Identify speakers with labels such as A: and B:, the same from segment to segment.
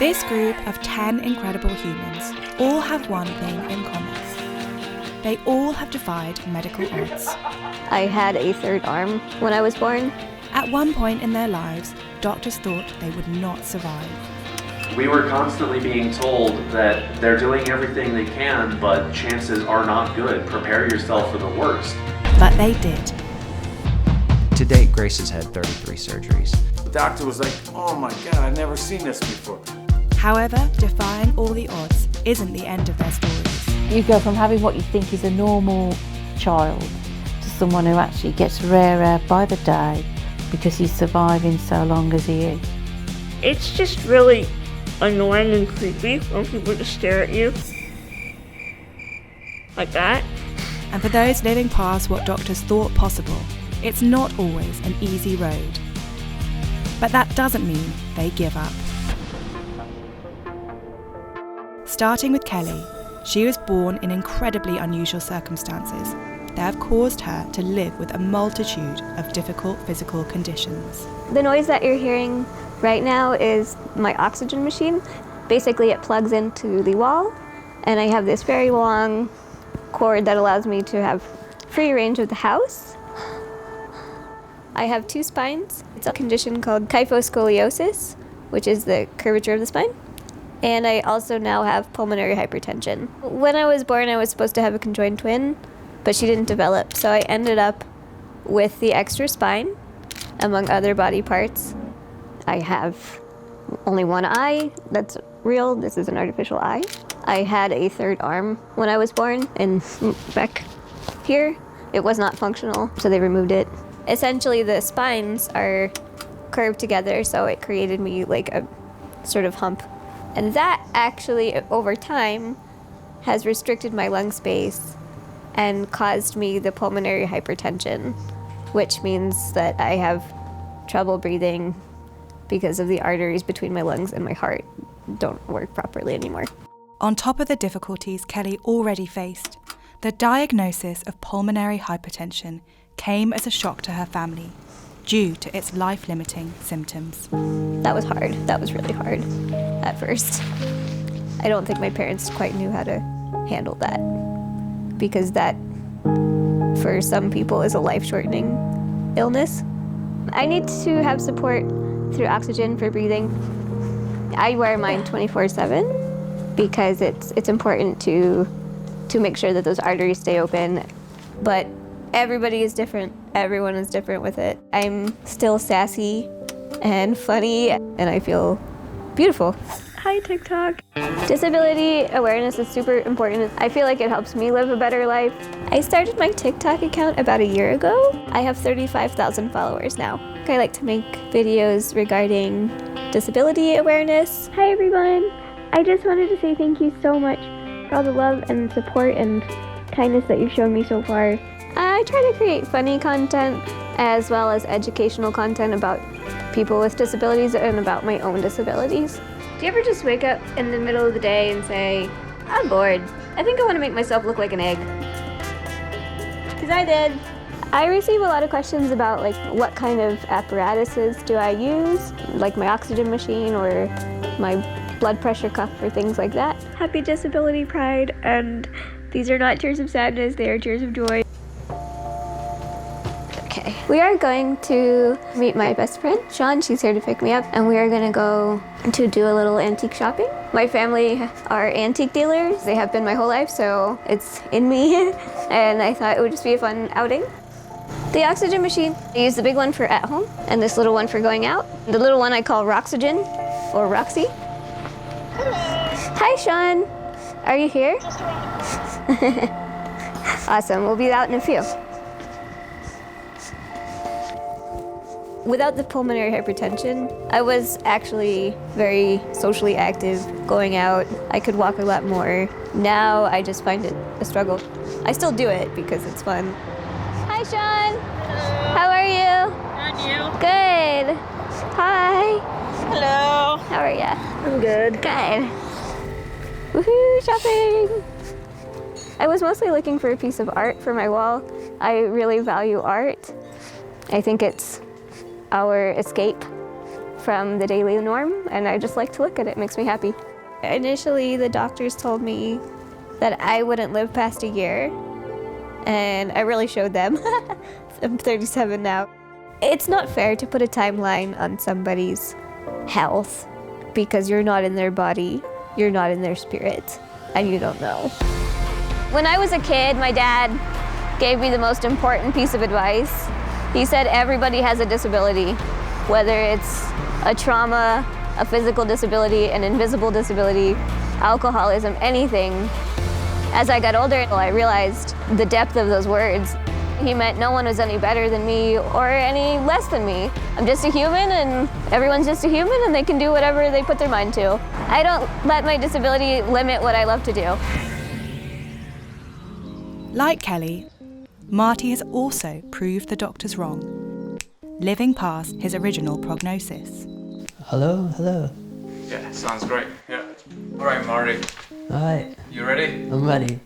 A: This group of 10 incredible humans all have one thing in common. They all have defied medical odds.
B: I had a third arm when I was born.
A: At one point in their lives, doctors thought they would not survive.
C: We were constantly being told that they're doing everything they can, but chances are not good. Prepare yourself for the worst.
A: But they did.
D: To date, Grace has had 33 surgeries.
E: The doctor was like, oh my God, I've never seen this before.
A: However, defying all the odds isn't the end of their stories.
F: You go from having what you think is a normal child to someone who actually gets rarer by the day because he's surviving so long as he is.
G: It's just really annoying and creepy when people just stare at you like that.
A: And for those living past what doctors thought possible, it's not always an easy road. But that doesn't mean they give up. Starting with Kelly, she was born in incredibly unusual circumstances that have caused her to live with a multitude of difficult physical conditions.
B: The noise that you're hearing right now is my oxygen machine. Basically, it plugs into the wall, and I have this very long cord that allows me to have free range of the house. I have two spines. It's a condition called kyphoscoliosis, which is the curvature of the spine. And I also now have pulmonary hypertension. When I was born, I was supposed to have a conjoined twin, but she didn't develop. So I ended up with the extra spine, among other body parts. I have only one eye that's real. This is an artificial eye. I had a third arm when I was born, and back here, it was not functional, so they removed it. Essentially, the spines are curved together, so it created me like a sort of hump. And that actually, over time, has restricted my lung space and caused me the pulmonary hypertension, which means that I have trouble breathing because of the arteries between my lungs and my heart don't work properly anymore.
A: On top of the difficulties Kelly already faced, the diagnosis of pulmonary hypertension came as a shock to her family due to its life-limiting symptoms.
B: That was hard. That was really hard at first. I don't think my parents quite knew how to handle that, because that, for some people, is a life-shortening illness. I need to have support through oxygen for breathing. I wear mine 24/7 because it's important to make sure that those arteries stay open. But everybody is different. Everyone is different with it. I'm still sassy and funny, and I feel beautiful. Hi, TikTok. Disability awareness is super important. I feel like it helps me live a better life. I started my TikTok account about a year ago. I have 35,000 followers now. I like to make videos regarding disability awareness. Hi, everyone. I just wanted to say thank you so much for all the love and support and kindness that you've shown me so far. I try to create funny content as well as educational content about people with disabilities and about my own disabilities. Do you ever just wake up in the middle of the day and say, I'm bored. I think I want to make myself look like an egg? Because I did. I receive a lot of questions about like what kind of apparatuses do I use, like my oxygen machine or my blood pressure cuff or things like that. Happy Disability Pride, and these are not tears of sadness, they are tears of joy. Okay, we are going to meet my best friend, Sean. She's here to pick me up, and we are gonna go to do a little antique shopping. My family are antique dealers. They have been my whole life, so it's in me, and I thought it would just be a fun outing. The oxygen machine, I use the big one for at home, and this little one for going out. The little one I call Roxygen, or Roxy. Hi, Sean. Are you here? Awesome, we'll be out in a few. Without the pulmonary hypertension, I was actually very socially active, going out. I could walk a lot more. Now I just find it a struggle. I still do it because it's fun. Hi, Sean.
G: Hello.
B: How are you?
G: And you?
B: Good. Hi.
G: Hello.
B: How are ya?
G: I'm good.
B: Good. Woohoo, shopping! I was mostly looking for a piece of art for my wall. I really value art. I think it's our escape from the daily norm, and I just like to look at it. It makes me happy. Initially, the doctors told me that I wouldn't live past a year, and I really showed them. I'm 37 now. It's not fair to put a timeline on somebody's health because you're not in their body, you're not in their spirit, and you don't know. When I was a kid, my dad gave me the most important piece of advice. He said everybody has a disability, whether it's a trauma, a physical disability, an invisible disability, alcoholism, anything. As I got older, I realized the depth of those words. He meant no one was any better than me or any less than me. I'm just a human, and everyone's just a human, and they can do whatever they put their mind to. I don't let my disability limit what I love to do.
A: Like Kelly, Marty has also proved the doctors wrong, living past his original prognosis.
H: Hello, hello.
E: Yeah, sounds great. Yeah. All right, Marty.
H: Hi,
E: You ready?
H: I'm ready.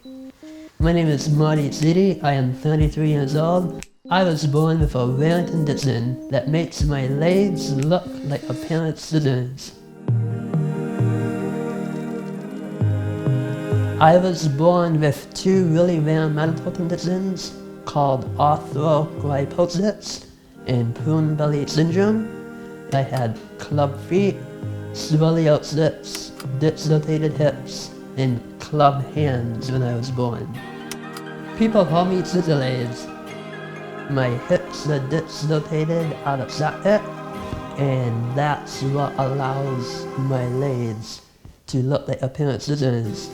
H: My name is Marty City. I am 33 years old. I was born with a rare condition that makes my legs look like a pair of scissors. I was born with two really rare medical conditions called arthrogryposis and prune belly syndrome. I had club feet, scoliosis, dislocated hips, and club hands when I was born. People call me scissor legs. My hips are dislocated out of socket, and that's what allows my legs to look like a pair of scissors.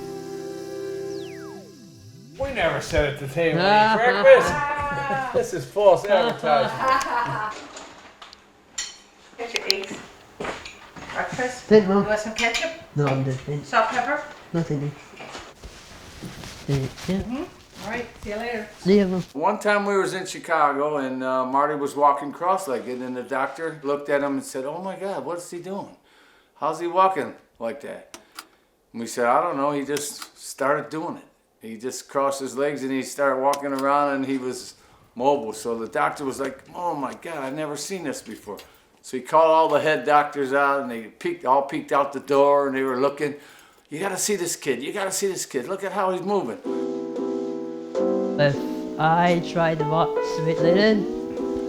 E: We never sat at the table to eat breakfast. This is false advertising.
I: Get your eggs. Breakfast.
H: Thank
I: You
H: Mom.
I: want some ketchup?
H: No, I'm good. Thanks.
I: Salt, pepper?
H: No, thank you. Yeah.
I: All right, see you later.
H: See you, Mom.
E: One time we was in Chicago and Marty was walking cross-legged and the doctor looked at him and said, "Oh my God, what's he doing? How's he walking like that?" And we said, "I don't know, he just started doing it. He just crossed his legs and he started walking around and he was mobile." So the doctor was like, "Oh my God, I've never seen this before." So he called all the head doctors out and they all peeked out the door and they were looking. "You gotta see this kid, you gotta see this kid. Look at how he's moving."
H: If I tried to walk straight-legged,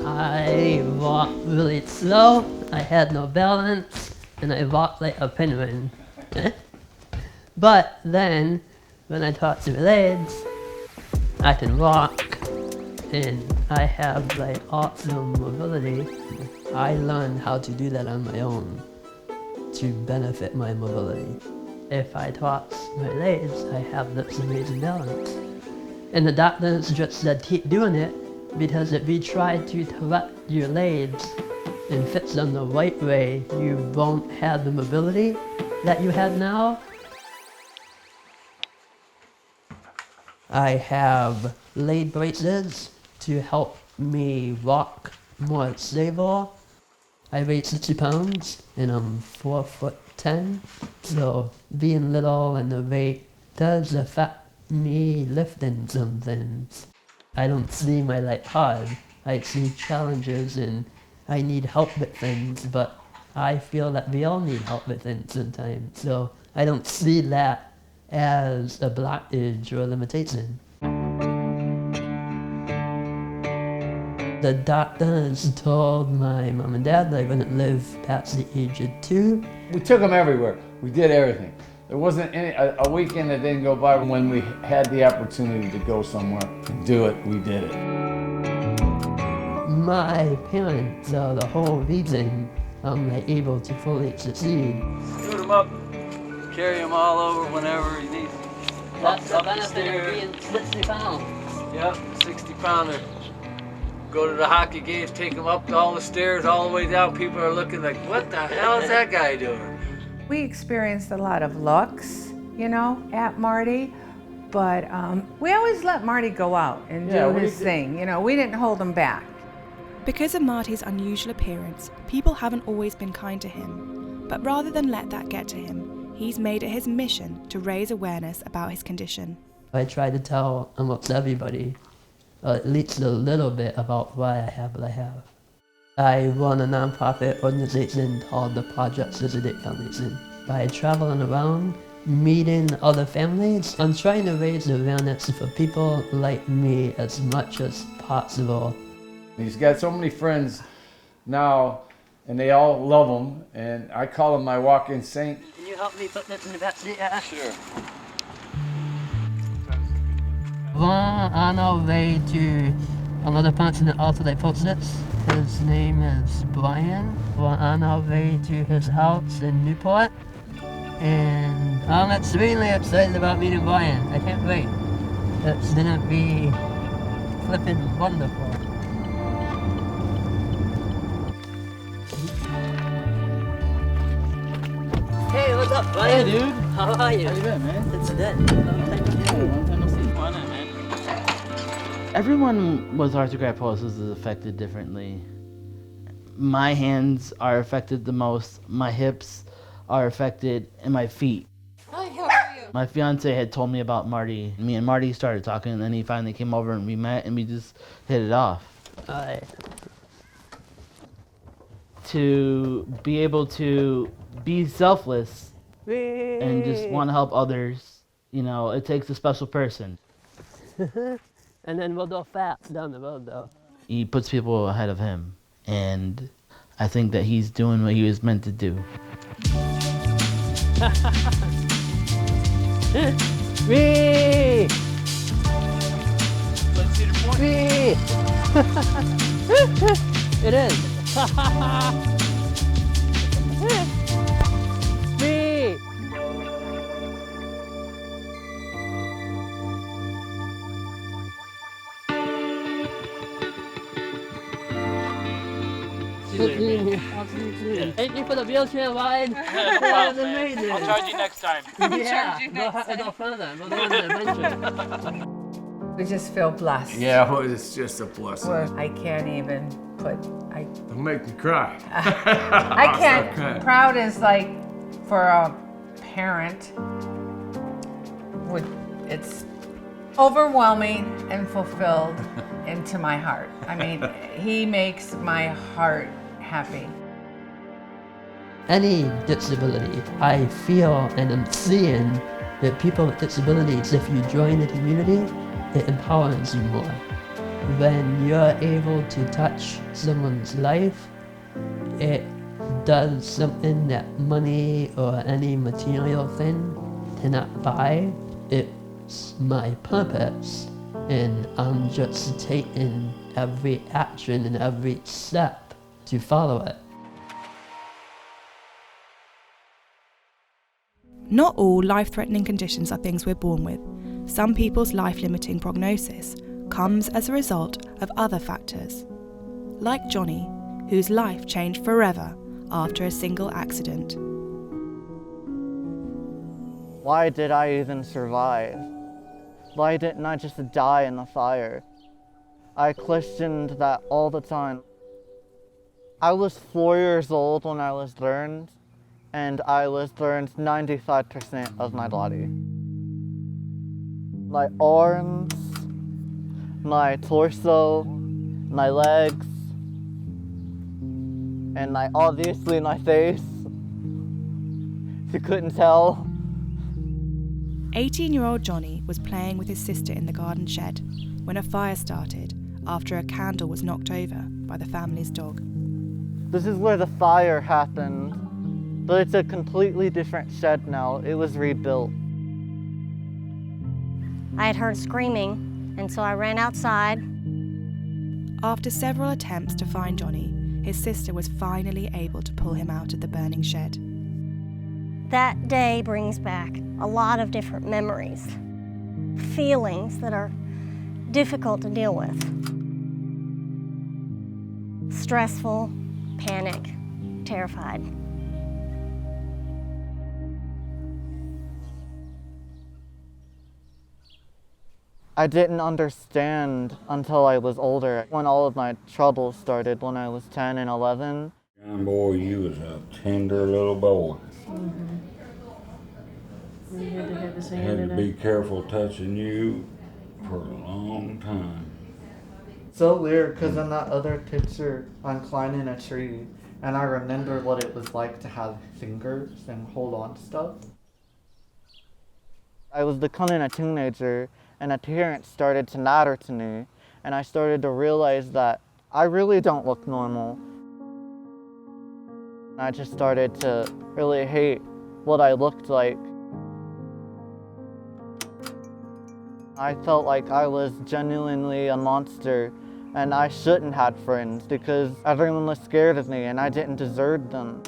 H: I walked really slow, I had no balance, and I walked like a penguin. But then, when I taught to legs, I can walk, and I have like awesome mobility. I learned how to do that on my own to benefit my mobility. If I taught my legs, I have this amazing balance. And the doctors just said keep doing it, because if you try to correct your legs and fix them the right way, you won't have the mobility that you have now. I have leg braces to help me walk more stable. I weigh 60 pounds and I'm 4'10", so being little and the weight does affect me lifting some things. I don't see my life hard. I see challenges and I need help with things, but I feel that we all need help with things sometimes. So I don't see that as a blockage or a limitation. The doctors told my mom and dad that I wouldn't live past the age of 2.
E: We took them everywhere. We did everything. There wasn't a weekend that didn't go by when we had the opportunity to go somewhere and do it, we did it.
H: My parents are the whole reason I'm able to fully succeed.
J: Scoot them up, carry them all over whenever you need.
H: That's the benefit of being 60 pounds.
J: Yep, 60-pounder. Go to the hockey games, take them up all the stairs, all the way down. People are looking like, what the hell is that guy doing?
I: We experienced a lot of looks, at Marty, but we always let Marty go out and do his thing. We didn't hold him back.
A: Because of Marty's unusual appearance, people haven't always been kind to him. But rather than let that get to him, he's made it his mission to raise awareness about his condition.
H: I try to tell almost everybody, at least a little bit, about why I have what I have. I run a nonprofit organization called the Project Visited Foundation. By traveling around, meeting other families, I'm trying to raise awareness for people like me as much as possible.
E: He's got so many friends now, and they all love him, and I call him my walk-in saint.
H: Can you help me put this in the back seat? Yeah.
E: Sure.
H: We're on our way to another person also that posted this. His name is Brian. We're on our way to his house in Newport. And I'm extremely excited about meeting Brian. I can't wait. It's gonna be flipping wonderful. Hey, what's up, Brian?
K: Hey, dude.
H: How are you?
K: How you been, man?
H: It's good.
K: Long time no see. Why not, man? Everyone with arthrogryposis is affected differently. My hands are affected the most, my hips are affected, and my feet.
B: Hi, how are you?
K: My fiance had told me about Marty. Me and Marty started talking, and then he finally came over and we met and we just hit it off. To be able to be selfless and just want to help others, you know, it takes a special person.
H: And then we'll go fast down the road, though.
K: He puts people ahead of him, and I think that he's doing what he was meant to do.
H: Wee!
J: Let's see the point.
H: Wee! It is. Wee! Thank you for the wheelchair ride.
J: No
H: That was
J: problem, man.
H: amazing.
J: I'll charge you next time.
H: Yeah, we'll have to go further. We'll go on an adventure.
I: We just feel blessed.
E: Yeah, well, it's just a blessing.
I: I can't even put,
E: Don't make me cry.
I: I
E: I'll
I: can't.
E: stop crying.
I: Proud is like, for a parent, it's overwhelming and fulfilled into my heart. I mean, he makes my heart happy.
H: Any disability, I feel and I'm seeing that people with disabilities, if you join the community, it empowers you more. When you're able to touch someone's life, it does something that money or any material thing cannot buy. It's my purpose, and I'm just taking every action and every step to follow it.
A: Not all life-threatening conditions are things we're born with. Some people's life-limiting prognosis comes as a result of other factors. Like Jonny, whose life changed forever after a single accident.
L: Why did I even survive? Why didn't I just die in the fire? I questioned that all the time. I was 4 years old when I was burned, and I was burned 95% of my body. My arms, my torso, my legs, and obviously my face. If you couldn't tell.
A: 18-year-old Jonny was playing with his sister in the garden shed when a fire started after a candle was knocked over by the family's dog.
L: This is where the fire happened, but it's a completely different shed now. It was rebuilt.
M: I had heard screaming, and so I ran outside.
A: After several attempts to find Jonny, his sister was finally able to pull him out of the burning shed.
M: That day brings back a lot of different memories, feelings that are difficult to deal with. Stressful, panic, terrified.
L: I didn't understand until I was older, when all of my troubles started when I was 10 and 11.
N: Young boy, you was a tender little boy.
F: You had to have his hand
N: Had
F: in
N: to
F: it.
N: be careful touching you for a long time.
L: So weird, because in that other picture, I'm climbing a tree, and I remember what it was like to have fingers and hold on to stuff. I was becoming a teenager, and appearance started to matter to me, and I started to realize that I really don't look normal. I just started to really hate what I looked like. I felt like I was genuinely a monster, and I shouldn't have friends because everyone was scared of me and I didn't deserve them.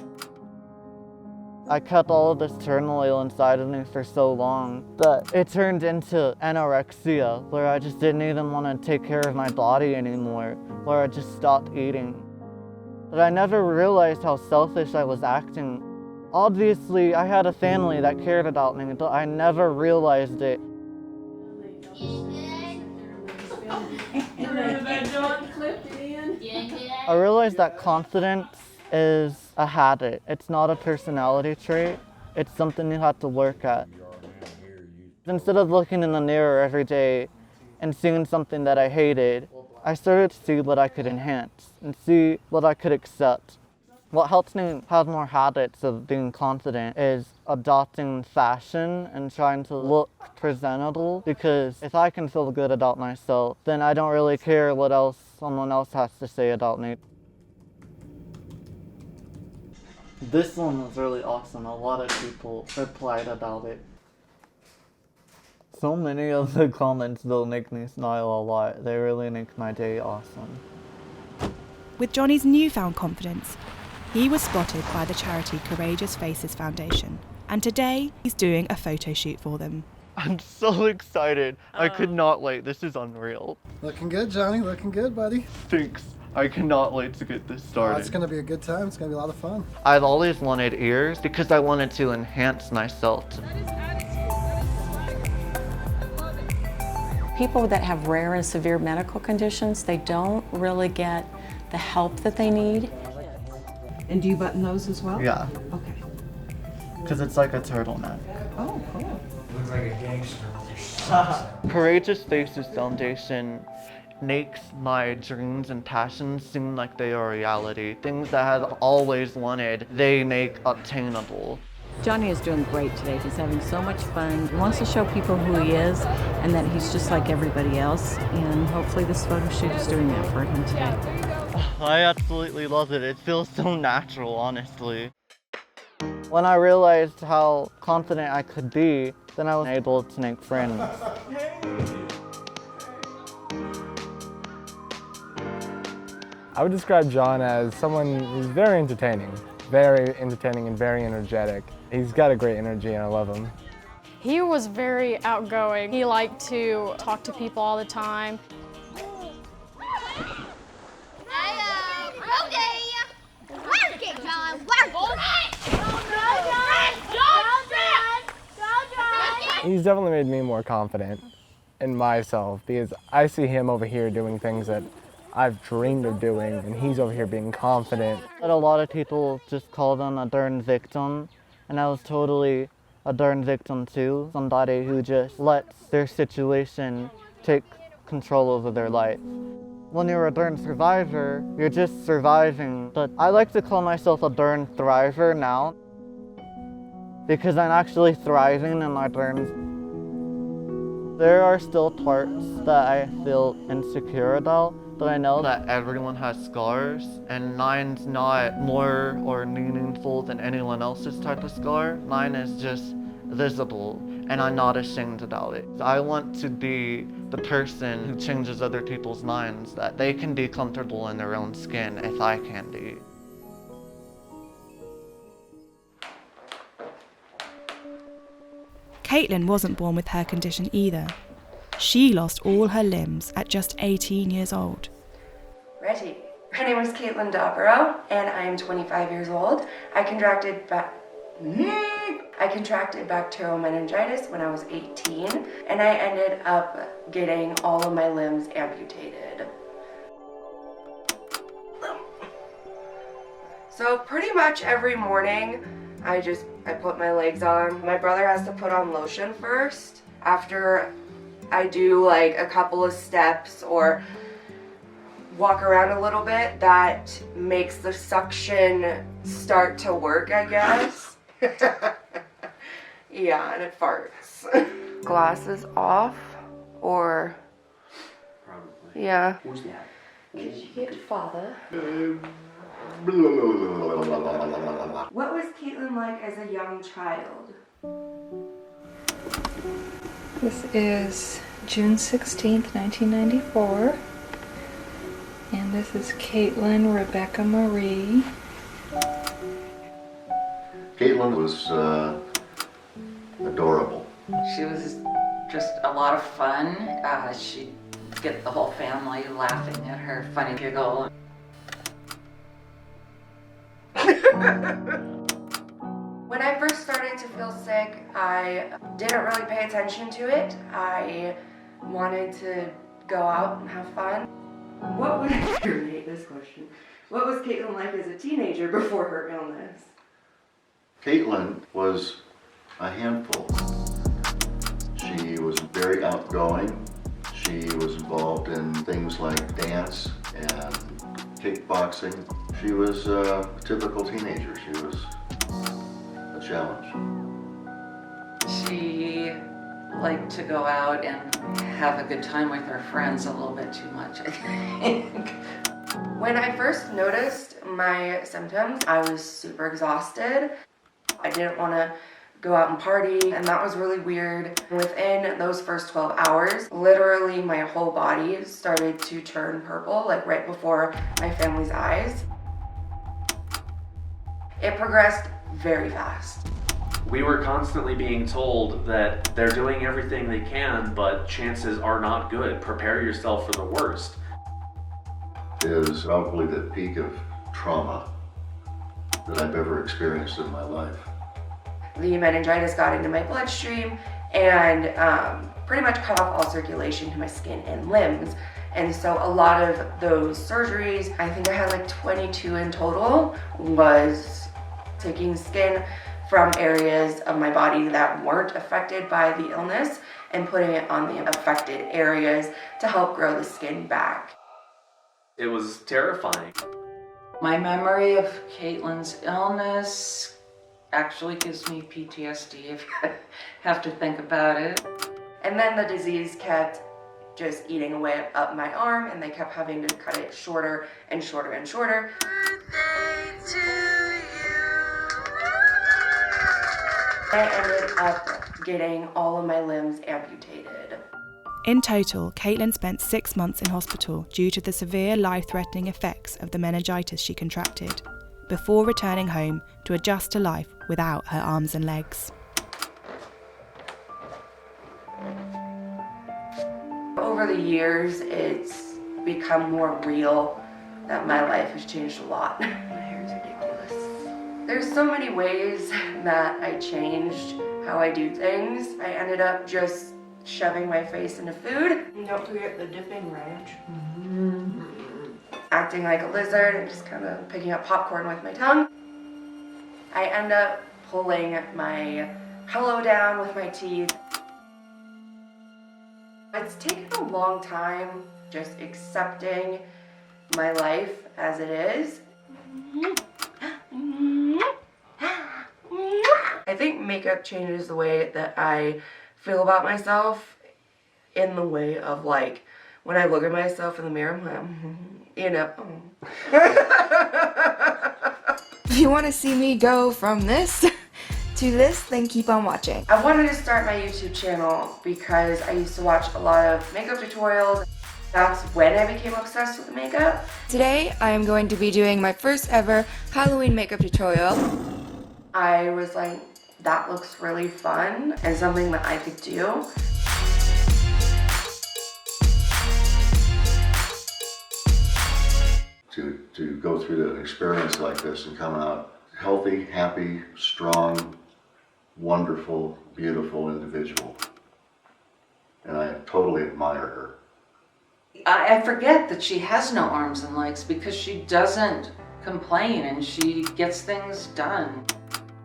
L: I kept all of this turmoil inside of me for so long that it turned into anorexia, where I just didn't even want to take care of my body anymore, where I just stopped eating. But I never realized how selfish I was acting. Obviously, I had a family that cared about me, but I never realized it. I realized that confidence is a habit. It's not a personality trait. It's something you have to work at. Instead of looking in the mirror every day and seeing something that I hated, I started to see what I could enhance and see what I could accept. What helps me have more habits of being confident is adopting fashion and trying to look presentable, because if I can feel good about myself, then I don't really care what else someone else has to say about me. This one was really awesome. A lot of people replied about it. So many of the comments though make me smile a lot. They really make my day awesome.
A: With Jonny's newfound confidence, he was spotted by the charity Courageous Faces Foundation, and today he's doing a photo shoot for them.
L: I'm so excited. I could not wait. This is unreal.
O: Looking good, Jonny. Looking good, buddy.
L: Thanks. I cannot wait to get this started.
O: It's going to be a good time. It's going to be a lot of fun.
L: I've always wanted ears because I wanted to enhance myself.
P: People that have rare and severe medical conditions, they don't really get the help that they need.
Q: And do you button those as well?
L: Yeah.
Q: Okay.
L: Because it's like a turtleneck.
Q: Oh, cool.
O: Looks like a gangster.
L: Courageous Faces Foundation makes my dreams and passions seem like they are reality. Things that I have always wanted, they make obtainable.
F: Jonny is doing great today. He's having so much fun. He wants to show people who he is and that he's just like everybody else. And hopefully this photo shoot is doing that for him today.
L: I absolutely love it. It feels so natural, honestly. When I realized how confident I could be, then I was able to make friends.
R: I would describe John as someone who's very entertaining and very energetic. He's got a great energy and I love him.
S: He was very outgoing. He liked to talk to people all the time.
R: He's definitely made me more confident in myself because I see him over here doing things that I've dreamed of doing, and he's over here being confident.
L: But a lot of people just call them a darn victim, and I was totally a darn victim too. Somebody who just lets their situation take control over their life. When you're a darn survivor, you're just surviving. But I like to call myself a darn thriver now, because I'm actually thriving in my darn. There are still parts that I feel insecure about, but I know that everyone has scars, and mine's not more or meaningful than anyone else's type of scar. Mine is just visible, and I'm not ashamed about it. I want to be the person who changes other people's minds, that they can be comfortable in their own skin if I can be.
A: Caitlin wasn't born with her condition either. She lost all her limbs at just 18 years old.
T: Ready. My name is Caitlin Dobrow, and I'm 25 years old. I contracted bacterial meningitis when I was 18, and I ended up getting all of my limbs amputated. So pretty much every morning, I put my legs on. My brother has to put on lotion first. After I do like a couple of steps or walk around a little bit, that makes the suction start to work, I guess. Yeah, and it farts. Glasses off, or...
C: Probably.
T: Yeah.
C: Who's that?
T: Could you get father? What was Caitlin like as a young child?
U: This is June 16th, 1994. And this is Caitlin Rebecca Marie.
V: Caitlin was adorable.
W: She was just a lot of fun. She'd get the whole family laughing at her funny giggle.
T: When I first started to feel sick, I didn't really pay attention to it. I wanted to go out and have fun. What would I hate this question? What was Caitlin like as a teenager before her illness?
V: Caitlin was a handful. She was very outgoing. She was involved in things like dance and kickboxing. She was a typical teenager. She was a challenge.
W: She liked to go out and have a good time with her friends a little bit too much, I think.
T: When I first noticed my symptoms, I was super exhausted. I didn't want to go out and party, and that was really weird. Within those first 12 hours, literally my whole body started to turn purple, like right before my family's eyes. It progressed very fast.
C: We were constantly being told that they're doing everything they can, but chances are not good. Prepare yourself for the worst.
V: It is probably the peak of trauma that I've ever experienced in my life.
T: The meningitis got into my bloodstream and pretty much cut off all circulation to my skin and limbs. And so a lot of those surgeries, I think I had like 22 in total, was taking skin from areas of my body that weren't affected by the illness and putting it on the affected areas to help grow the skin back.
C: It was terrifying.
W: My memory of Caitlin's illness actually gives me PTSD if I have to think about it.
T: And then the disease kept just eating away up my arm, and they kept having to cut it shorter and shorter and shorter. I ended up getting all of my limbs amputated.
A: In total, Caitlin spent 6 months in hospital due to the severe life-threatening effects of the meningitis she contracted, before returning home to adjust to life without her arms and legs.
T: Over the years, it's become more real that my life has changed a lot. My hair is ridiculous. There's so many ways that I changed how I do things. I ended up just shoving my face into food. And don't forget the dipping ranch. Acting like a lizard and just kind of picking up popcorn with my tongue. I end up pulling my pillow down with my teeth. It's taken a long time just accepting my life as it is. I think makeup changes the way that I feel about myself, in the way of like, when I look at myself in the mirror, I'm like, you know.
X: If you want to see me go from this to this, then keep on watching.
T: I wanted to start my YouTube channel because I used to watch a lot of makeup tutorials. That's when I became obsessed with makeup.
X: Today, I am going to be doing my first ever Halloween makeup tutorial.
T: I was like, that looks really fun and something that I could do.
V: To go through an experience like this and come out healthy, happy, strong, wonderful, beautiful individual. And I totally admire her.
W: I forget that she has no arms and legs because she doesn't complain and she gets things done.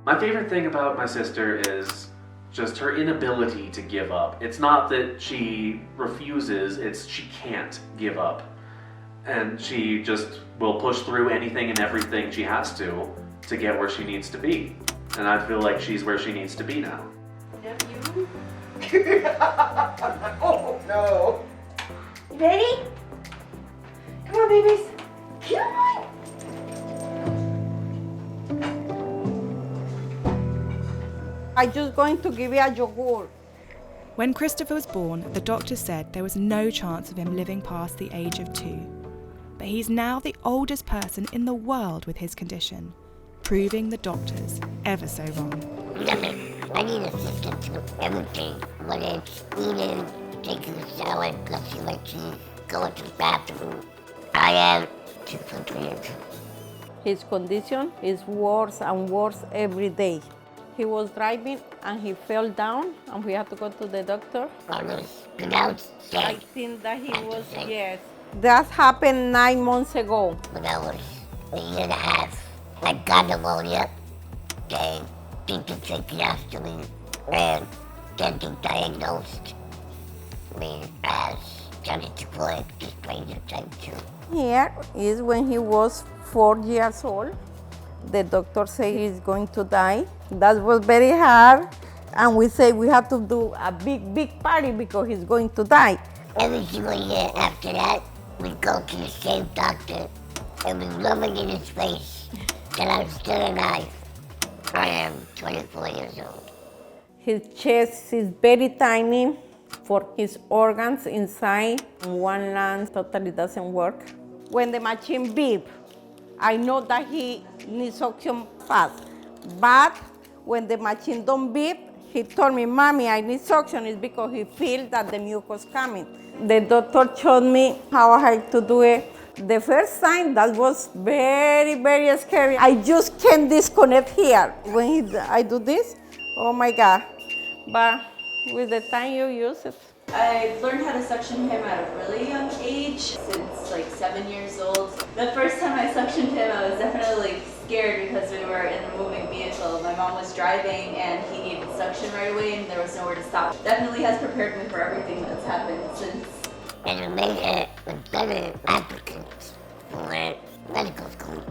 C: My favorite thing about my sister is just her inability to give up. It's not that she refuses, it's she can't give up. And she just will push through anything and everything she has to get where she needs to be. And I feel like she's where she needs to be now.
X: Nephew? Oh no. You ready? Come on, babies. Come on.
B: I'm just going to give you a yogurt.
A: When Christopher was born, the doctor said there was no chance of him living past the age of 2. But he's now the oldest person in the world with his condition, proving the doctors ever so wrong.
D: I need assistance with everything, whether it's eating, taking a shower, brushing my teeth, going to the bathroom. I am 2 years.
B: His condition is worse and worse every day. He was driving and he fell down and we had to go to the doctor. I think that he was, yes. That happened 9 months ago.
D: When I was a year and a half, I got pneumonia. They did the tracheostomy and then they diagnosed me as Jonny dysplasia type 2.
B: Here is when he was 4 years old. The doctor said he's going to die. That was very hard. And we say we have to do a big party because he's going to die.
D: Every single year after that, we go to the same doctor and we rub it in his face that I'm still alive. I am 24 years old.
B: His chest is very tiny for his organs inside. One lung totally doesn't work. When the machine beep, I know that he needs oxygen fast. But when the machine don't beep, he told me, Mommy, I need suction. It's because he feels that the mucus coming. The doctor showed me how I had to do it. The first time, that was very scary. I just can't disconnect here. When I do this, oh my God. But with the time you use it.
G: I learned how to suction him at a really young age, since like 7 years old. The first time I suctioned him, I was definitely scared because we were in a moving vehicle. My mom was driving and he needed suction right away and there was nowhere to stop. Definitely has prepared me for everything that's happened since.
D: And it made a better applicant for medical school.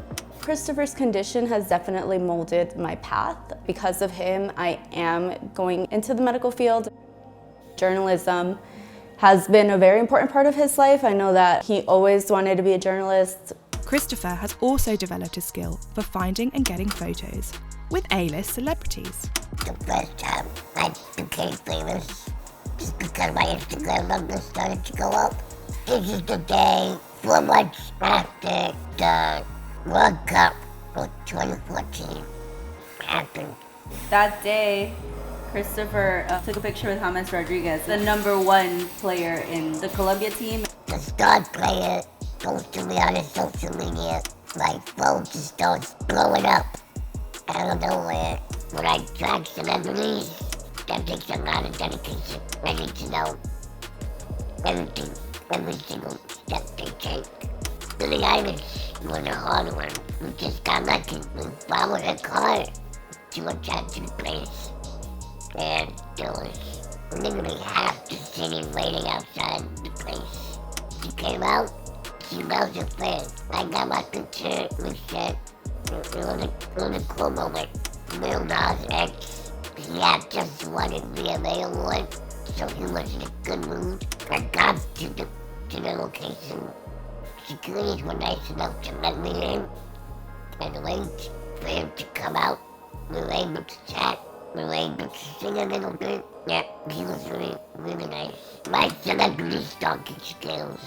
G: Christopher's condition has definitely molded my path. Because of him, I am going into the medical field. Journalism has been a very important part of his life. I know that he always wanted to be a journalist.
A: Christopher has also developed a skill for finding and getting photos with A-list celebrities.
D: The first time I became famous, just because my Instagram numbers started to go up. This is the day 4 months after the World Cup of 2014 happened.
G: That day, Christopher took a picture with James Rodriguez, the #1 player in the Colombia team.
D: The star player posted me on his social media. My phone just starts blowing up out of nowhere. When I track celebrities, that takes a lot of dedication. I need to know everything, every single step they take. Billie Eilish was a hard one. We just got lucky. We followed her car to a tattoo place. And there was literally half the city waiting outside the place. She came out, she loves her friend. I got my picture with her. It was a cool moment. Lil Nas X, he had just won a VMA award, so he was in a good mood. I got to the location. Securities were nice enough to let me in and wait for him to come out. We were able to chat. We were able to sing a little bit. Yeah, he was really nice. My celebrity stalking skills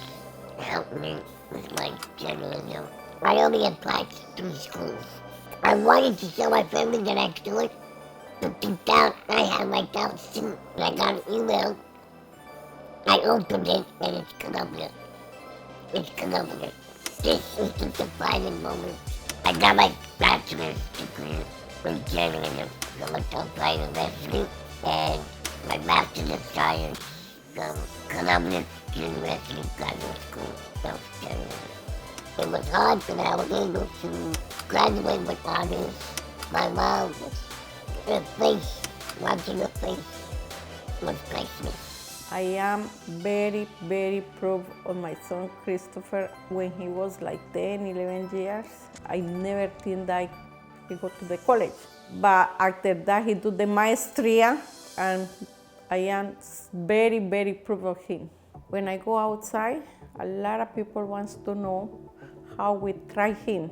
D: helped me with my journalism. I only applied to 3 schools. I wanted to show my family that I could do it, but deep down I had my doubts too. And I got an email. I opened it and it's Colombia. It's Colombia. This is the defining moment. I got my bachelor's degree in journalism from a top-flight university and my master's of science from Columbia University Graduate School of Journalism. It was hard, but I was able to graduate with honors. My mom was, her face, watching her face was priceless.
B: I am very, very proud of my son Christopher. When he was like 10, 11 years, I never think that he go to the college. But after that, he do the maestria, and I am very, very proud of him. When I go outside, a lot of people wants to know how we try him.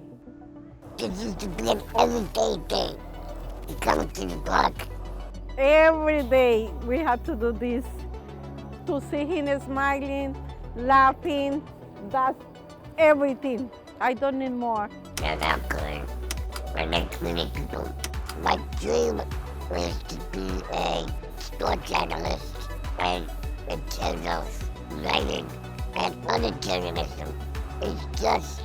D: It used to be an everyday thing to come to the park.
B: Every day we have to do this. To see him smiling, laughing, that's everything. I don't need more.
D: And I'm good. My next many people. My dream was to be a sports analyst, and in terms of writing and other journalism, it's just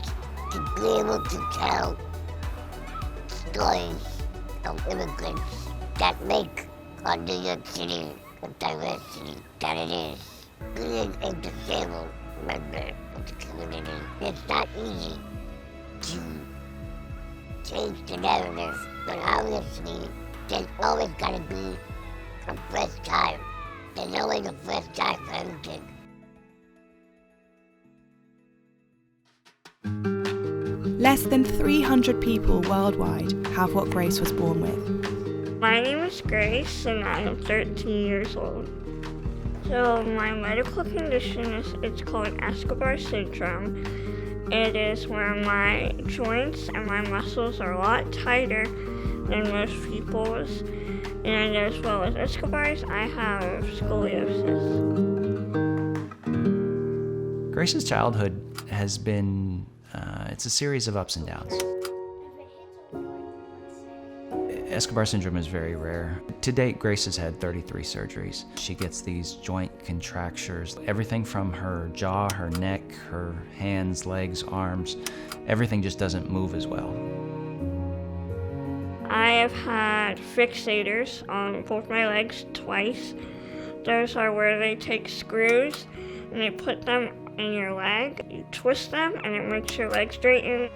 D: to be able to tell stories of immigrants that make our New York City the diversity that it is. Being a disabled member of the community, it's not easy to change the narrative, but obviously there's always gotta be a first time. There's always a first time for everything.
A: Less than 300 people worldwide have what Grace was born with.
E: My name is Grace and I am 13 years old. So my medical condition it's called Escobar syndrome. It is where my joints and my muscles are a lot tighter than most people's. And as well as Escobar's, I have scoliosis.
I: Grace's childhood has been, it's a series of ups and downs. Escobar syndrome is very rare. To date, Grace has had 33 surgeries. She gets these joint contractures, everything from her jaw, her neck, her hands, legs, arms, everything just doesn't move as well.
E: I have had fixators on both my legs twice. Those are where they take screws and they put them in your leg. You twist them and it makes your leg straighten.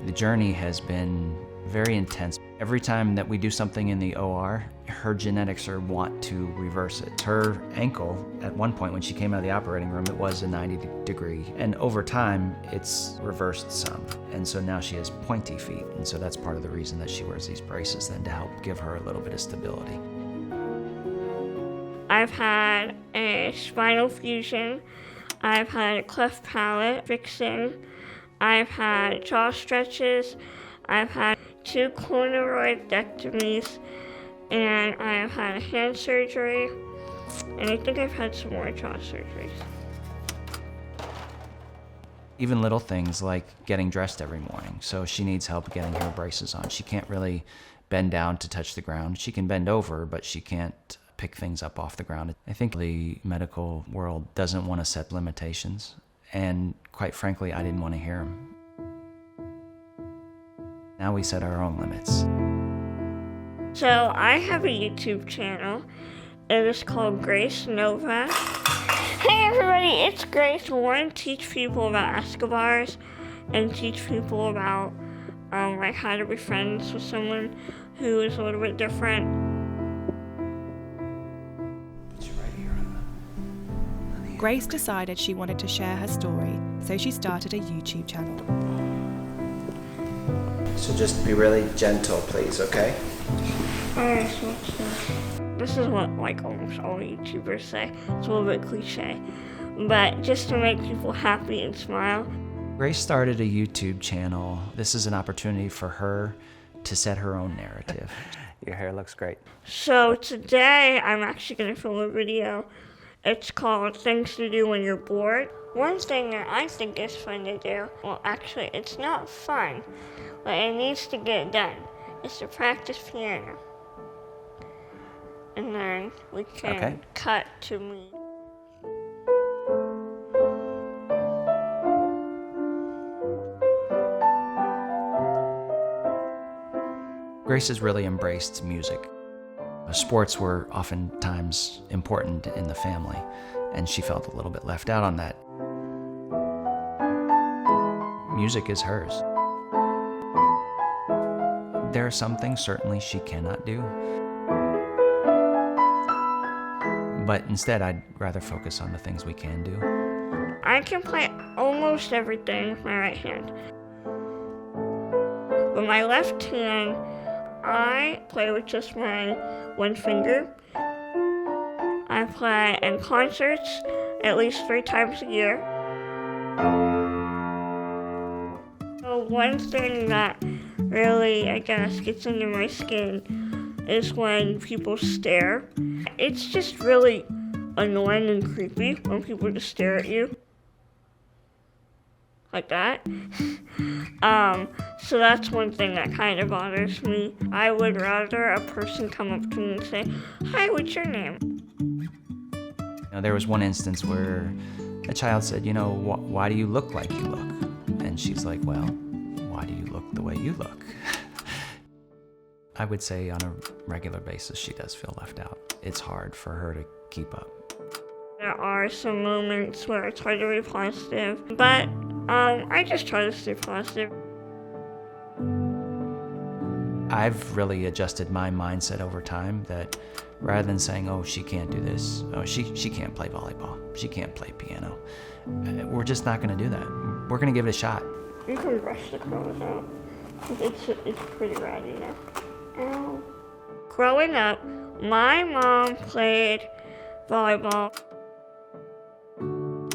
I: The journey has been very intense. Every time that we do something in the OR, her genetics want to reverse it. Her ankle, at one point when she came out of the operating room, it was a 90 degree. And over time, it's reversed some. And so now she has pointy feet. And so that's part of the reason that she wears these braces then, to help give her a little bit of stability.
E: I've had a spinal fusion. I've had a cleft palate fixing. I've had jaw stretches. I've had 2 corneroidectomies, and I have had a hand surgery, and I think I've had some more jaw surgeries.
I: Even little things like getting dressed every morning. So she needs help getting her braces on. She can't really bend down to touch the ground. She can bend over, but she can't pick things up off the ground. I think the medical world doesn't want to set limitations, and quite frankly, I didn't want to hear them. Now we set our own limits.
E: So I have a YouTube channel. It is called Grace Nova. Hey everybody, it's Grace. I want to teach people about Escobars and teach people about like how to be friends with someone who is a little bit different.
A: Grace decided she wanted to share her story, so she started a YouTube channel.
J: So just be really gentle, please, okay?
E: Alright, so this is what like almost all YouTubers say. It's a little bit cliche, but just to make people happy and smile.
I: Grace started a YouTube channel. This is an opportunity for her to set her own narrative.
J: Your hair looks great.
E: So today I'm actually going to film a video. It's called Things to Do When You're Bored. One thing that I think is fun to do, well actually it's not fun, but it needs to get done, is to practice piano. And then we can cut to me.
I: Grace has really embraced music. Sports were oftentimes important in the family, and she felt a little bit left out on that. Music is hers. There are some things certainly she cannot do. But instead, I'd rather focus on the things we can do.
E: I can play almost everything with my right hand. With my left hand, I play with just my one finger. I play in concerts at least 3 times a year. So one thing that really, I guess, gets under my skin is when people stare. It's just really annoying and creepy when people just stare at you. Like that. So that's one thing that kind of bothers me. I would rather a person come up to me and say, "Hi, what's your name?"
I: There was one instance where a child said, why do you look like you look? And she's like, well, why do you look the way you look? I would say on a regular basis she does feel left out. It's hard for her to keep up.
E: There are some moments where it's hard to be positive, but I just try to stay positive.
I: I've really adjusted my mindset over time that rather than saying, oh, she can't do this, oh, she can't play volleyball, she can't play piano, we're just not going to do that. We're going to give it a shot.
E: You can brush the curls out. It's pretty rad, Ow. Growing up, my mom played volleyball.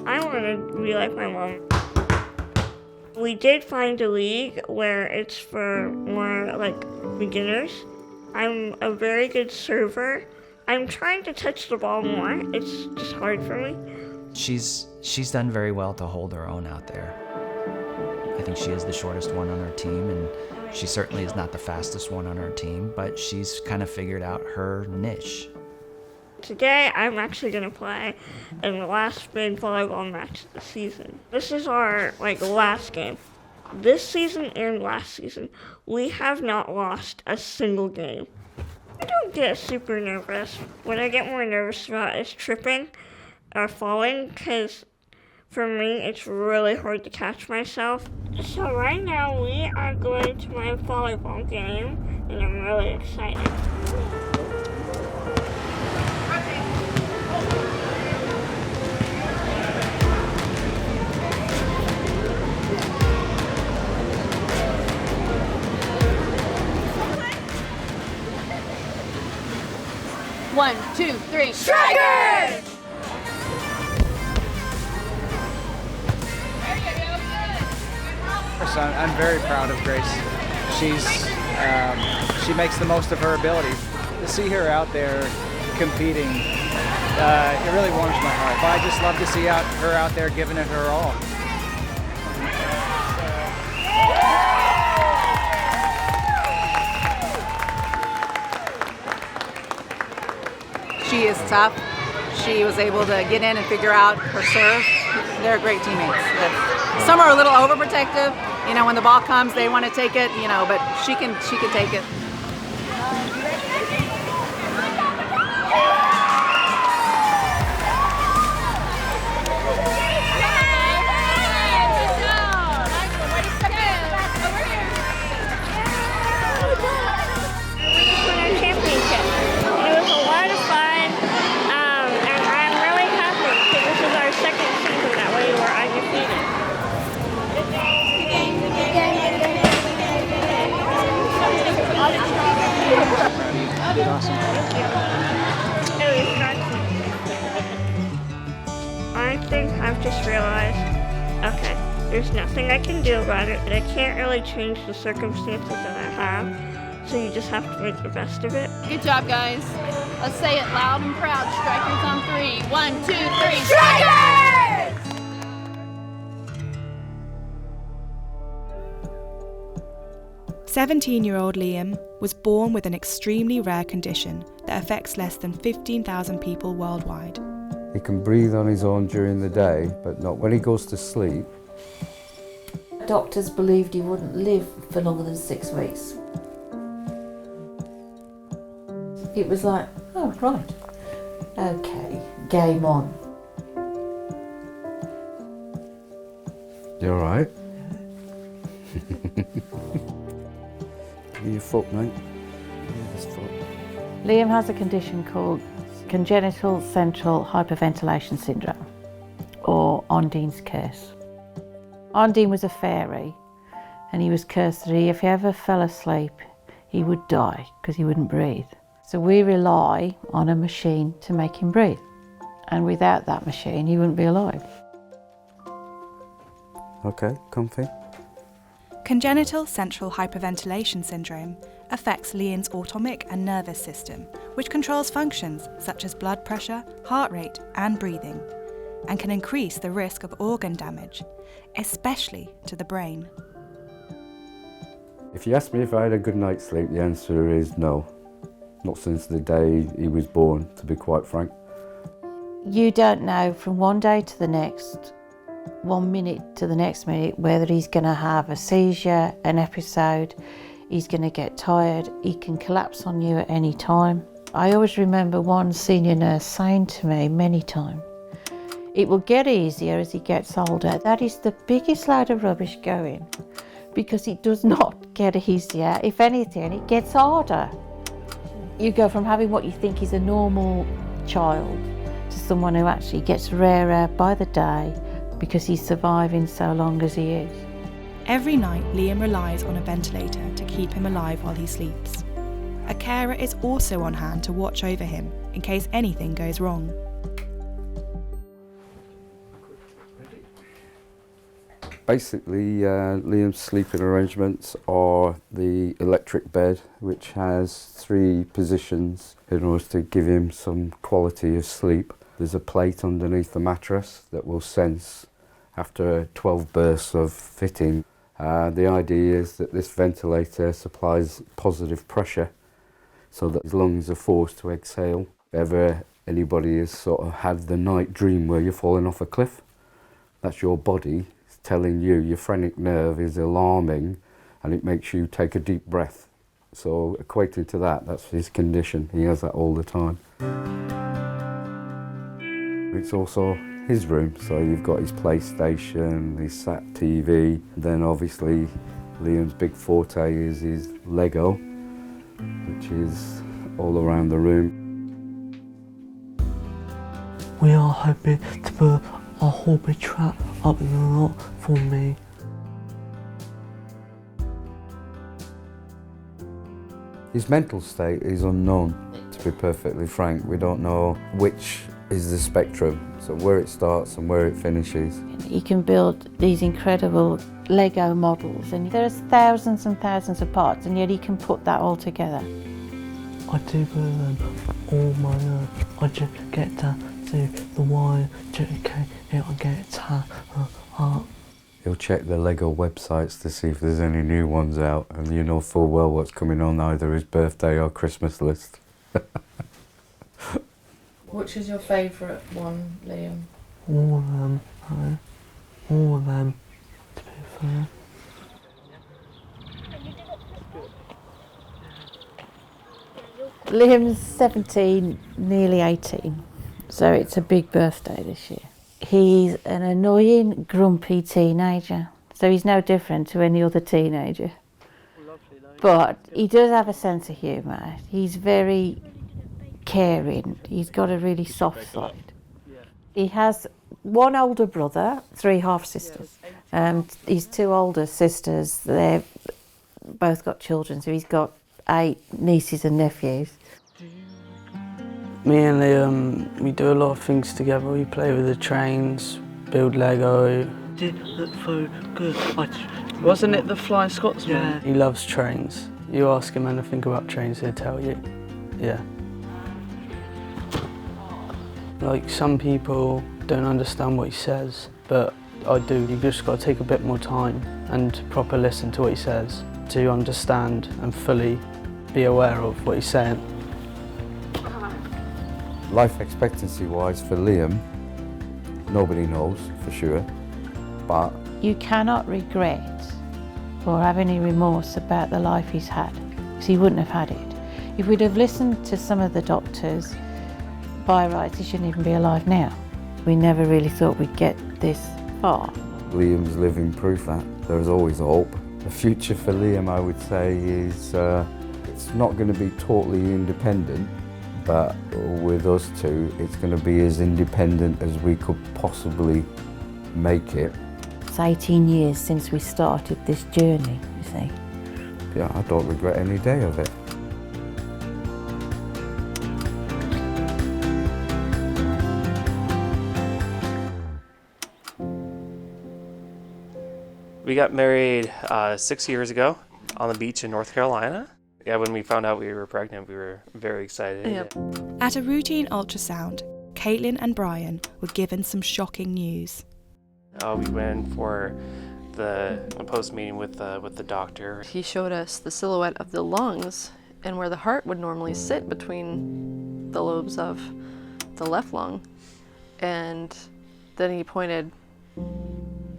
E: I want to be like my mom. We did find a league where it's for more beginners. I'm a very good server. I'm trying to touch the ball more. It's just hard for me.
I: She's done very well to hold her own out there. I think she is the shortest one on her team, and she certainly is not the fastest one on her team, but she's kind of figured out her niche.
E: Today, I'm actually going to play in the last big volleyball match of the season. This is our last game. This season and last season, we have not lost a single game. I don't get super nervous. What I get more nervous about is tripping or falling, because for me, it's really hard to catch myself. So right now, we are going to my volleyball game, and I'm really excited.
H: One, two, three, strikers!
K: I'm very proud of Grace. She makes the most of her abilities. To see her out there competing, it really warms my heart. But I just love to see her out there giving it her all.
M: She is tough. She was able to get in and figure out her serve. They're great teammates. Some are a little overprotective. When the ball comes, they want to take it, but she can take it.
K: You did awesome.
E: I think I've just realized, okay, there's nothing I can do about it, and I can't really change the circumstances that I have, so you just have to make the best of it.
H: Good job, guys. Let's say it loud and proud. Strikers on 3. 1, 2, 3. Strikers!
A: 17-year-old Liam was born with an extremely rare condition that affects less than 15,000 people worldwide.
N: He can breathe on his own during the day, but not when he goes to sleep.
Y: Doctors believed he wouldn't live for longer than 6 weeks. It was like, oh, right, okay, game on.
N: You all right? Give me your foot, mate. Give me this foot.
F: Liam has a condition called
Y: congenital central hyperventilation syndrome, or Ondine's curse. Ondine was a fairy, and he was cursed that if he ever fell asleep, he would die because he wouldn't breathe. So we rely on a machine to make him breathe. And without that machine, he wouldn't be alive.
N: Okay, comfy.
A: Congenital central hyperventilation syndrome affects Liam's autonomic and nervous system, which controls functions such as blood pressure, heart rate, and breathing, and can increase the risk of organ damage, especially to the brain.
N: If you ask me if I had a good night's sleep, the answer is no. Not since the day he was born, to be quite frank.
Y: You don't know from one day to the next, 1 minute to the next minute, whether he's going to have a seizure, an episode, he's going to get tired, he can collapse on you at any time. I always remember one senior nurse saying to me many times, it will get easier as he gets older. That is the biggest load of rubbish going, because it does not get easier. If anything, it gets harder. You go from having what you think is a normal child to someone who actually gets rarer by the day because he's surviving so long as he is.
A: Every night, Liam relies on a ventilator to keep him alive while he sleeps. A carer is also on hand to watch over him in case anything goes wrong.
N: Basically, Liam's sleeping arrangements are the electric bed, which has 3 positions in order to give him some quality of sleep. There's a plate underneath the mattress that will sense after 12 bursts of fitting. The idea is that this ventilator supplies positive pressure so that his lungs are forced to exhale. If ever anybody has sort of had the night dream where you're falling off a cliff, that's your body telling you your phrenic nerve is alarming, and it makes you take a deep breath. So equating to that, that's his condition. He has that all the time. It's also his room, so you've got his PlayStation, his sat TV, then obviously Liam's big forte is his Lego, which is all around the room.
O: We are hoping to put a whole big trap up in the lot for me.
N: His mental state is unknown, to be perfectly frank. We don't know which is the spectrum, so where it starts and where it finishes.
Y: You can build these incredible Lego models, and there's thousands and thousands of parts, and yet he can put that all together.
O: I do build them all my own. I just get to do the wire, okay, I get to art.
N: He'll check the Lego websites to see if there's any new ones out, and you know full well what's coming on either his birthday or Christmas list.
H: Which is your favourite one, Liam?
O: All of them, all of them, to be fair.
Y: Liam's 17, nearly 18, so it's a big birthday this year. He's an annoying, grumpy teenager, so he's no different to any other teenager. But he does have a sense of humour. He's very caring. He's got a really soft side. He has one older brother, 3 half-sisters. His 2 older sisters, they've both got children, so he's got 8 nieces and nephews.
O: Me and Liam, we do a lot of things together. We play with the trains, build Lego. Did look so good.
P: Wasn't it the Flying Scotsman?
O: Yeah. He loves trains. You ask him anything about trains, he'll tell you. Yeah. Like, some people don't understand what he says, but I do. You've just got to take a bit more time and proper listen to what he says to understand and fully be aware of what he's saying.
N: Life expectancy wise for Liam, nobody knows for sure, but
Y: You cannot regret or have any remorse about the life he's had, because he wouldn't have had it. If we'd have listened to some of the doctors, by rights he shouldn't even be alive now. We never really thought we'd get this far.
N: Liam's living proof that there's always hope. The future for Liam, I would say, is it's not going to be totally independent, but with us two, it's going to be as independent as we could possibly make it.
Y: It's 18 years since we started this journey, you see.
N: Yeah, I don't regret any day of it.
L: We got married 6 years ago on the beach in North Carolina. Yeah, when we found out we were pregnant, we were very excited.
A: Yep. At a routine ultrasound, Caitlin and Brian were given some shocking news.
L: We went for a post-meeting with the doctor.
Q: He showed us the silhouette of the lungs and where the heart would normally sit between the lobes of the left lung. And then he pointed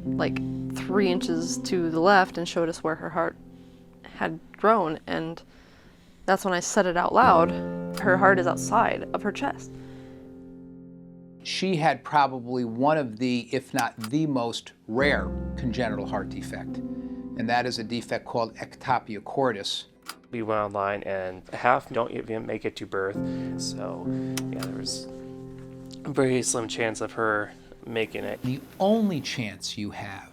Q: like 3 inches to the left and showed us where her heart had grown, and that's when I said it out loud. Her heart is outside of her chest.
R: She had probably one of the, if not the most rare congenital heart defect, and that is a defect called ectopia cordis.
L: We went online and half don't even make it to birth, so yeah, there was a very slim chance of her making it.
R: The only chance you have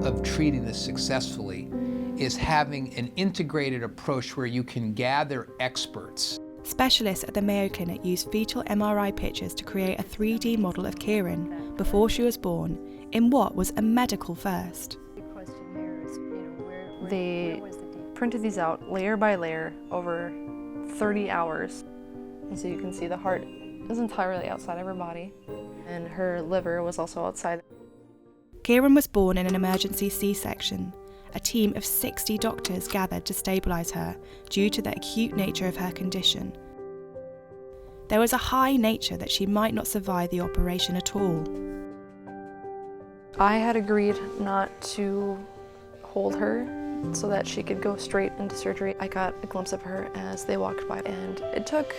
R: of treating this successfully is having an integrated approach where you can gather experts.
A: Specialists at the Mayo Clinic used fetal MRI pictures to create a 3D model of Kieran before she was born in what was a medical first.
Q: They printed these out layer by layer over 30 hours. And so you can see the heart is entirely outside of her body, and her liver was also outside.
A: Kieran was born in an emergency C-section. A team of 60 doctors gathered to stabilise her due to the acute nature of her condition. There was a high nature that she might not survive the operation at all.
Q: I had agreed not to hold her so that she could go straight into surgery. I got a glimpse of her as they walked by, and it took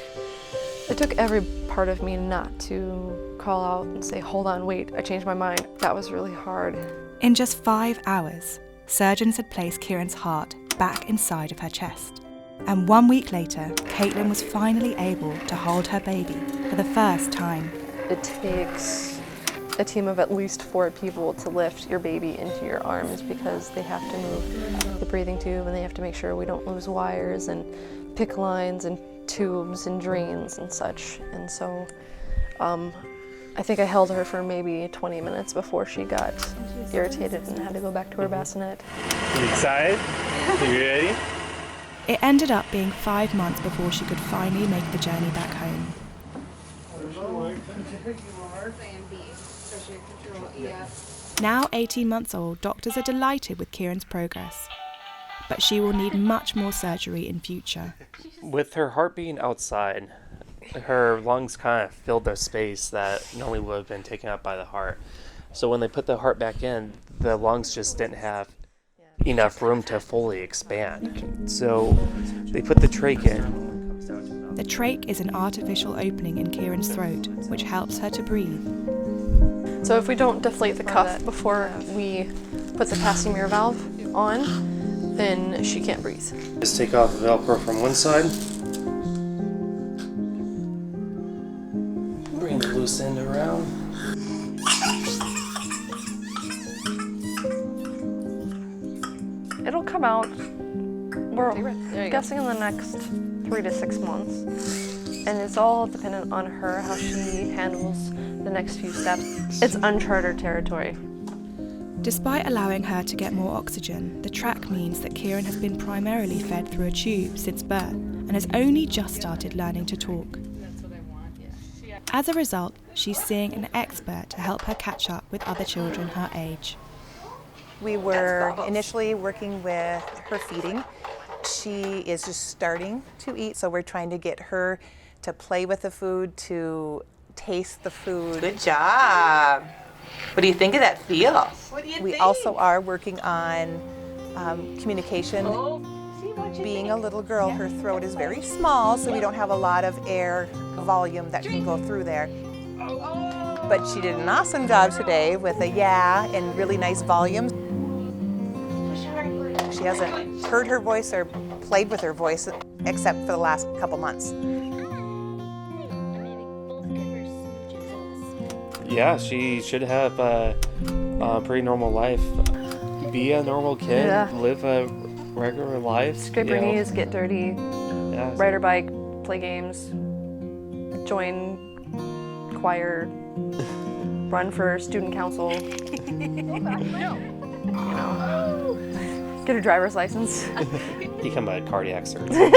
Q: every part of me not to call out and say, "Hold on, wait, I changed my mind." That was really hard.
A: In just 5 hours, surgeons had placed Kieran's heart back inside of her chest. And 1 week later, Caitlin was finally able to hold her baby for the first time.
Q: It takes a team of at least 4 people to lift your baby into your arms, because they have to move the breathing tube and they have to make sure we don't lose wires and PICC lines and tubes and drains and such. And so I think I held her for maybe 20 minutes before she got irritated and had to go back to her bassinet.
L: You excited? You ready?
A: It ended up being 5 months before she could finally make the journey back home. Now 18 months old, doctors are delighted with Kieran's progress, but she will need much more surgery in future.
L: With her heart being outside, her lungs kind of filled the space that normally would have been taken up by the heart. So when they put the heart back in, the lungs just didn't have enough room to fully expand. So they put the trach in.
A: The trach is an artificial opening in Kieran's throat, which helps her to breathe.
Q: So if we don't deflate the cuff before we put the passenger valve on, then she can't breathe.
L: Just take off the Velcro from one side. Bring the loose end around.
Q: It'll come out, we're guessing, in the next 3 to 6 months. And it's all dependent on her, how she handles the next few steps. It's uncharted territory.
A: Despite allowing her to get more oxygen, the track means that Kieran has been primarily fed through a tube since birth and has only just started learning to talk. As a result, she's seeing an expert to help her catch up with other children her age.
S: We were initially working with her feeding. She is just starting to eat, so we're trying to get her to play with the food, to taste the food.
U: Good job. What do you think of that feel? What do you
S: We
U: think?
S: also are working on communication. Being a little girl, her throat is very small, so we don't have a lot of air volume that can go through there. But she did an awesome job today with a yeah and really nice volume. She hasn't heard her voice or played with her voice except for the last couple months.
L: Yeah, she should have a pretty normal life. Be a normal kid, live a regular life.
Q: Scrape her knees, get dirty, ride her bike, play games, join choir, run for student council, get her driver's license.
L: Become a cardiac surgeon.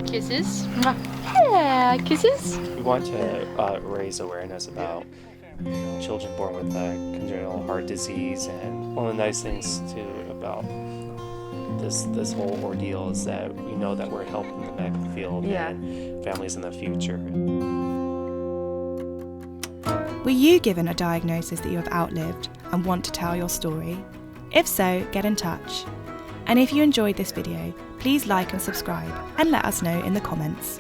H: Kisses. Yeah, kisses.
L: We want to raise awareness about children born with congenital heart disease, and one of the nice things too about this whole ordeal is that we know that we're helping the medical field and families in the future.
A: Were you given a diagnosis that you have outlived and want to tell your story? If so, get in touch. And if you enjoyed this video, please like and subscribe and let us know in the comments.